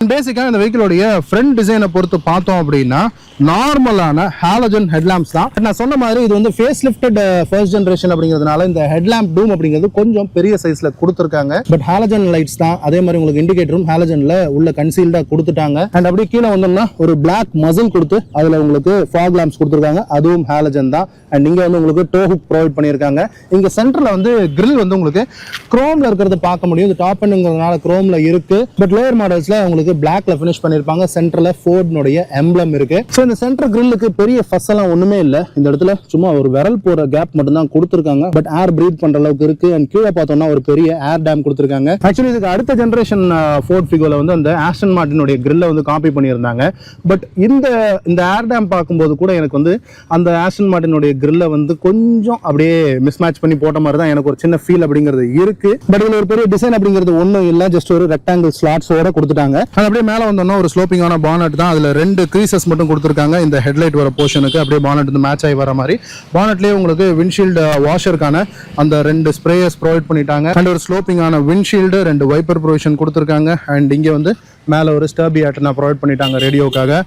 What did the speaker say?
பேசிக்காக இந்த வெஹிக்கிளோடைய ஃப்ரண்ட் டிசைனை பொறுத்து பார்த்தோம் அப்படின்னா நார்மலான ஹாலஜன் ஹெட்லாம்ப்ஸ் தான். நான் சொன்ன மாதிரி இது வந்து ஃபேஸ் லிஃப்டட் ஃபர்ஸ்ட் ஜென்ரேஷன் அப்படிங்கிறதுனால இந்த ஹெட்லாம்ப் டூம் அப்படிங்கிறது கொஞ்சம் பெரிய சைஸ்ல கொடுத்துருக்காங்க. பட் ஹாலஜன் லைட்ஸ் தான். அதே மாதிரி உங்களுக்கு இண்டிகேட்டரும் ஹாலஜன்ல உள்ள கன்சீல்டா கொடுத்துட்டாங்க. அண்ட் அப்படியே கீழே வந்தோம்னா ஒரு பிளாக் மசில் கொடுத்து அதுல உங்களுக்கு ஃபாக் லாம்ப்ஸ் கொடுத்துருக்காங்க. அதுவும் ஹாலஜன் தான். அண்ட் இங்க வந்து உங்களுக்கு டோ ஹுக் ப்ரொவைட் பண்ணியிருக்காங்க. இங்க சென்டர்ல வந்து கிரில் வந்து உங்களுக்கு குரோம்ல இருக்கிறத பார்க்க முடியும். இது டாப் எண்ட்ங்கிறதுனால குரோம்ல இருக்கு. பட் லோயர் மாடல்ஸ்ல உங்களுக்கு பிளாக்ல ஃபினிஷ் பண்ணிருப்பாங்க. சென்டர்ல ஃபோர்ட்னுடைய எம்ப்ளம் இருக்கு. சோ இந்த சென்டர் கிரில்லுக்கு பெரிய ஃபஸ் எல்லாம் ஒண்ணுமே இல்ல. இந்த இடத்துல சும்மா ஒரு விரல் போற கேப் மட்டும் தான் கொடுத்திருக்காங்க. பட் ஏர் பிரீத் பண்ற அளவுக்கு இருக்கு. அண்ட் கீழே பார்த்தோம்னா ஒரு பெரிய ஏர் டேம் கொடுத்திருக்காங்க. ஆக்சுவலி இதுக்கு அடுத்த ஜெனரேஷன் ஃபோர்ட் ஃபிகோல வந்து அந்த ஆஸ்டன் மார்டினுடைய கிரில்ல வந்து காப்பி பண்ணியிருந்தாங்க. பட் இந்த ஏர் டேம் பார்க்கும்போது கூட எனக்கு வந்து அந்த ஆஸ்டன் மார்டினுடைய கிரில்ல வந்து கொஞ்சம் அப்படியே மிஸ்மேட்ச் பண்ணி போட்ட மாதிரி தான் எனக்கு ஒரு சின்ன ஃபீல் அப்படிங்கிறது இருக்கு. பட் இதுல ஒரு பெரிய டிசைன் அப்படிங்கிறது ஒன்றும் இல்லை. ஜஸ்ட் ஒரு ரெக்டாங்கிள் ஸ்லாட்ஸோட கொடுத்துட்டாங்க. அப்படியே மேல வந்தோம்னா ஒரு ஸ்லோப்பிங்கான பானட் தான். அதுல 2 க்ரீசஸ் மட்டும் கொடுத்துருக்காங்க இந்த ஹெட்லைட் வர போர்ஷனுக்கு. அப்படியே பானட் வந்து மேட்ச் ஆகி வர மாதிரி பானட்லயே உங்களுக்கு விண்ட்ஷீல்டு வாஷருக்கான அந்த 2 ஸ்ப்ரேயர்ஸ் ப்ரொவைட் பண்ணிட்டாங்க. அண்ட் ஒரு ஸ்லோப்பிங்கான விண்ட்ஷீல்டு 2 வைப்பர் ப்ரொவிஷன் கொடுத்துருக்காங்க. அண்ட் இங்க வந்து மேல ஒரு ஸ்டர்பி ஆண்டனா ப்ரொவைட் பண்ணிட்டாங்க ரேடியோக்காக.